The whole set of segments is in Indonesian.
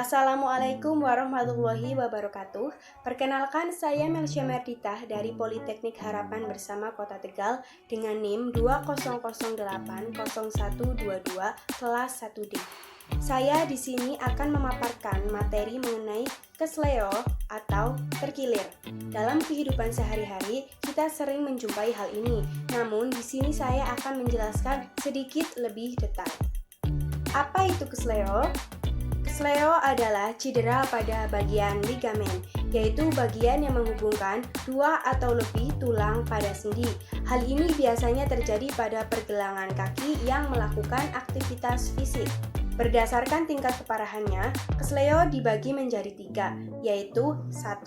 Assalamualaikum warahmatullahi wabarakatuh. Perkenalkan, saya Melsya Merdita dari Politeknik Harapan Bersama Kota Tegal dengan NIM 20080122 kelas 1D. Saya di sini akan memaparkan materi mengenai kesleo atau terkilir. Dalam kehidupan sehari-hari, kita sering menjumpai hal ini. Namun, di sini saya akan menjelaskan sedikit lebih detail. Apa itu kesleo? Kesleo adalah cedera pada bagian ligamen, yaitu bagian yang menghubungkan dua atau lebih tulang pada sendi. Hal ini biasanya terjadi pada pergelangan kaki yang melakukan aktivitas fisik. Berdasarkan tingkat keparahannya, kesleo dibagi menjadi 3, yaitu 1.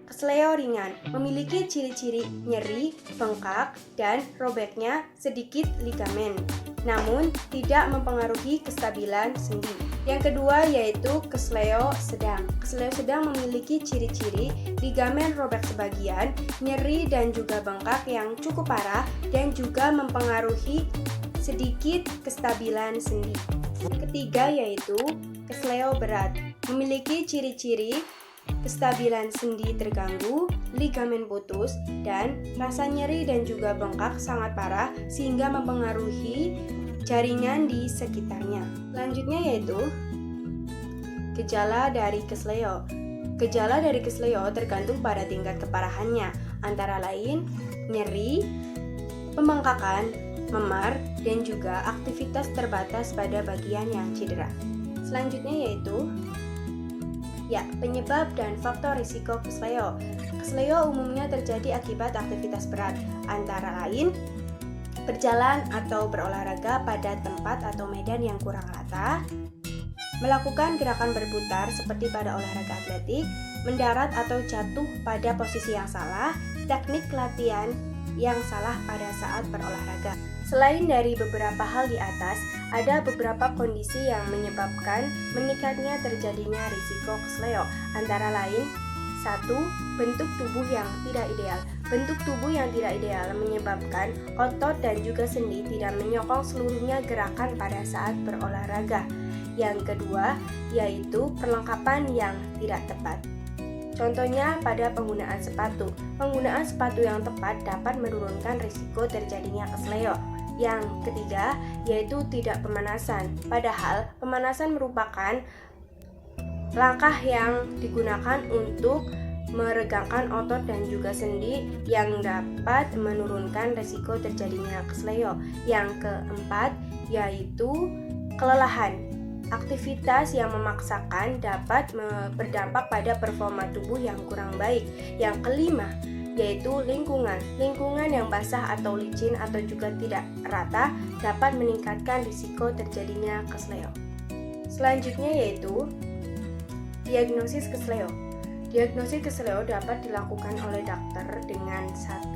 Kesleo ringan, memiliki ciri-ciri nyeri, bengkak, dan robeknya sedikit ligamen, namun tidak mempengaruhi kestabilan sendi. Yang kedua yaitu kesleo sedang. Kesleo sedang memiliki ciri-ciri ligamen robek sebagian, nyeri dan juga bengkak yang cukup parah dan juga mempengaruhi sedikit kestabilan sendi. Yang ketiga yaitu kesleo berat, memiliki ciri-ciri kestabilan sendi terganggu, ligamen putus, dan rasa nyeri dan juga bengkak sangat parah sehingga mempengaruhi jaringan di sekitarnya. Selanjutnya yaitu gejala dari kesleo. Gejala dari kesleo tergantung pada tingkat keparahannya, antara lain nyeri, pembengkakan, memar, dan juga aktivitas terbatas pada bagian yang cedera. Selanjutnya yaitu penyebab dan faktor risiko kesleo. Kesleo umumnya terjadi akibat aktivitas berat, antara lain berjalan atau berolahraga pada tempat atau medan yang kurang rata, melakukan gerakan berputar seperti pada olahraga atletik, mendarat atau jatuh pada posisi yang salah, teknik latihan yang salah pada saat berolahraga. Selain dari beberapa hal di atas, ada beberapa kondisi yang menyebabkan meningkatnya terjadinya risiko kesleo, antara lain 1. Bentuk tubuh yang tidak ideal. Bentuk tubuh yang tidak ideal menyebabkan otot dan juga sendi tidak menyokong seluruhnya gerakan pada saat berolahraga. Yang kedua, yaitu perlengkapan yang tidak tepat. Contohnya pada penggunaan sepatu. Penggunaan sepatu yang tepat dapat menurunkan risiko terjadinya kesleo. Yang ketiga, yaitu tidak pemanasan. Padahal pemanasan merupakan langkah yang digunakan untuk meregangkan otot dan juga sendi yang dapat menurunkan risiko terjadinya kesleo. Yang keempat, yaitu kelelahan. Aktivitas yang memaksakan dapat berdampak pada performa tubuh yang kurang baik. Yang kelima, yaitu lingkungan. Lingkungan yang basah atau licin atau juga tidak rata dapat meningkatkan risiko terjadinya kesleo. Selanjutnya yaitu diagnosis kesleo. Diagnosis kesleo dapat dilakukan oleh dokter dengan 1.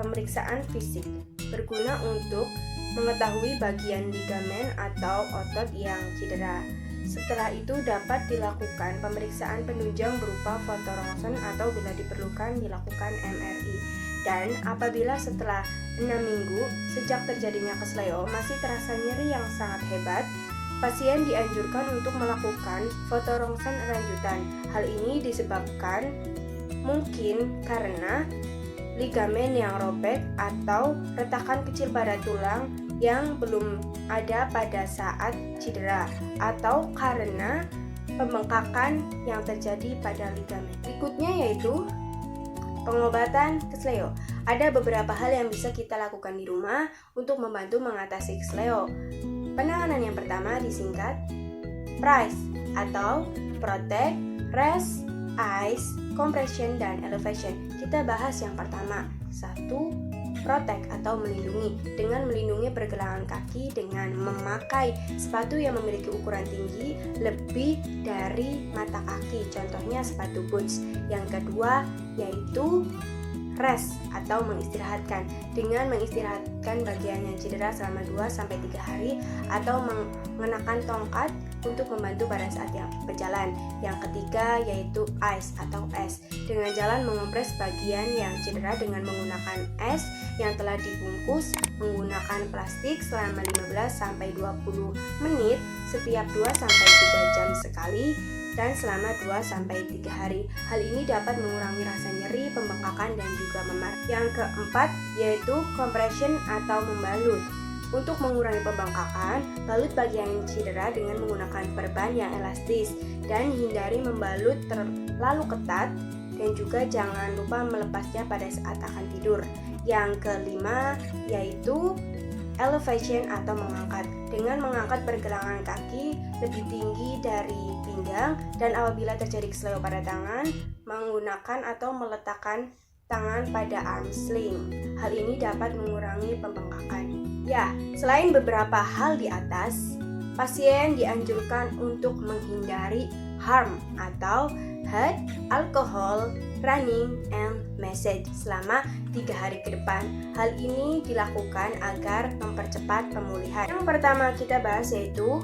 Pemeriksaan fisik, berguna untuk mengetahui bagian ligamen atau otot yang cedera. Setelah itu dapat dilakukan pemeriksaan penunjang berupa foto rongsen atau bila diperlukan dilakukan MRI. Dan apabila setelah 6 minggu sejak terjadinya kesleo masih terasa nyeri yang sangat hebat, pasien dianjurkan untuk melakukan foto rongsen lanjutan. Hal ini disebabkan mungkin karena ligamen yang robek atau retakan kecil pada tulang yang belum ada pada saat cedera, atau karena pembengkakan yang terjadi pada ligamen. Berikutnya yaitu pengobatan kesleo. Ada beberapa hal yang bisa kita lakukan di rumah untuk membantu mengatasi kesleo. Penanganan yang pertama disingkat PRICE atau Protect, Rest, Ice, Compression, dan Elevation. Kita bahas yang pertama. 1. Protect atau melindungi. Dengan melindungi pergelangan kaki dengan memakai sepatu yang memiliki ukuran tinggi lebih dari mata kaki, contohnya sepatu boots. Yang kedua yaitu rest atau mengistirahatkan. Dengan mengistirahatkan bagian yang cedera selama 2-3 hari atau mengenakan tongkat untuk membantu pada saat yang berjalan. Yang ketiga yaitu ice atau es, dengan jalan mengompres bagian yang cedera dengan menggunakan es yang telah dibungkus menggunakan plastik selama 15-20 menit setiap 2-3 jam sekali dan selama 2-3 hari. Hal ini dapat mengurangi rasa nyeri, pembengkakan, dan juga memar. Yang keempat yaitu compression atau membalut. Untuk mengurangi pembengkakan, balut bagian yang cedera dengan menggunakan perban yang elastis dan hindari membalut terlalu ketat, dan juga jangan lupa melepasnya pada saat akan tidur. Yang kelima yaitu elevation atau mengangkat, dengan mengangkat pergelangan kaki lebih tinggi dari pinggang, dan apabila terjadi kesleo pada tangan, menggunakan atau meletakkan tangan pada arm sling. Hal ini dapat mengurangi pembengkakan. Ya, selain beberapa hal di atas, pasien dianjurkan untuk menghindari harm atau head, alcohol, running, and massage selama 3 hari ke depan. Hal ini dilakukan agar mempercepat pemulihan. Yang pertama kita bahas yaitu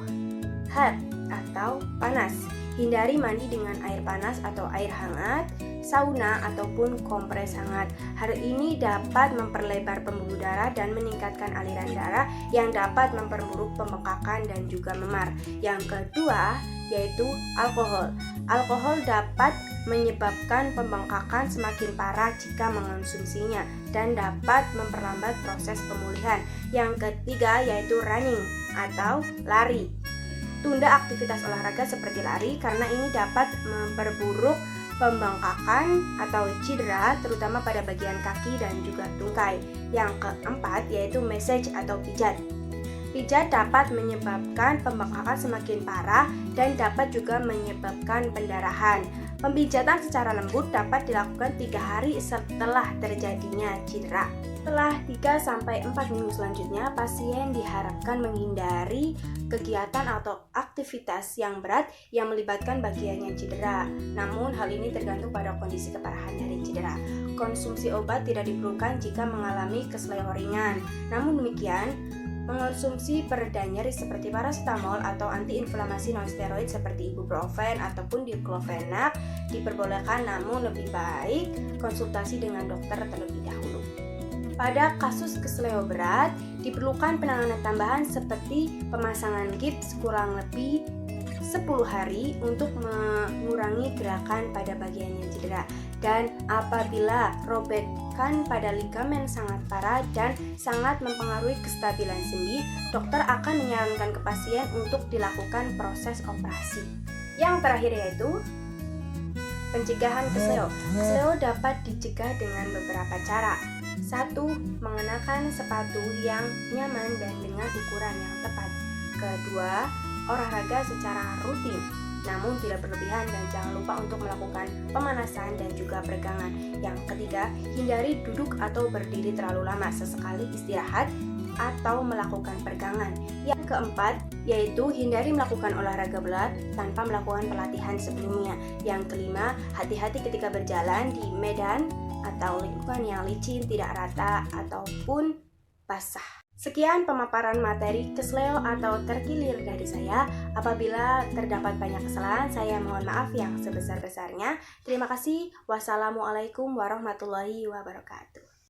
head atau panas. Hindari mandi dengan air panas atau air hangat, sauna ataupun kompres hangat. Hal ini dapat memperlebar pembuluh darah dan meningkatkan aliran darah yang dapat memperburuk pembengkakan dan juga memar. Yang kedua yaitu alkohol. Alkohol dapat menyebabkan pembengkakan semakin parah jika mengonsumsinya dan dapat memperlambat proses pemulihan. Yang ketiga yaitu running atau lari. Tunda aktivitas olahraga seperti lari karena ini dapat memperburuk pembengkakan atau cedera terutama pada bagian kaki dan juga tungkai. Yang keempat yaitu massage atau pijat. Pijat dapat menyebabkan pembengkakan semakin parah dan dapat juga menyebabkan pendarahan. Pemijatan secara lembut dapat dilakukan 3 hari setelah terjadinya cedera. Setelah 3-4 minggu selanjutnya, pasien diharapkan menghindari kegiatan atau aktivitas yang berat yang melibatkan bagian yang cedera. Namun hal ini tergantung pada kondisi keparahan dari cedera. Konsumsi obat tidak diperlukan jika mengalami kesleo ringan. Namun demikian, mengonsumsi pereda nyeri seperti paracetamol atau antiinflamasi non-steroid seperti ibuprofen ataupun diclofenac diperbolehkan, namun lebih baik konsultasi dengan dokter terlebih dahulu. Pada kasus kesleo berat, diperlukan penanganan tambahan seperti pemasangan gips kurang lebih 10 hari untuk mengurangi gerakan pada bagian yang cedera. Dan apabila robekan pada ligamen sangat parah dan sangat mempengaruhi kestabilan sendi, dokter akan menyarankan ke pasien untuk dilakukan proses operasi. Yang terakhir yaitu pencegahan kesleo. Kesleo dapat dicegah dengan beberapa cara. 1. Mengenakan sepatu yang nyaman dan dengan ukuran yang tepat. Kedua, olahraga secara rutin, namun tidak berlebihan, dan jangan lupa untuk melakukan pemanasan dan juga peregangan. Yang ketiga, hindari duduk atau berdiri terlalu lama, sesekali istirahat atau melakukan peregangan. Yang keempat, yaitu hindari melakukan olahraga berat tanpa melakukan pelatihan sebelumnya. Yang kelima, hati-hati ketika berjalan di medan atau lingkungan yang licin, tidak rata, ataupun basah. Sekian pemaparan materi kesleo atau terkilir dari saya. Apabila terdapat banyak kesalahan, saya mohon maaf yang sebesar-besarnya. Terima kasih. Wassalamualaikum warahmatullahi wabarakatuh.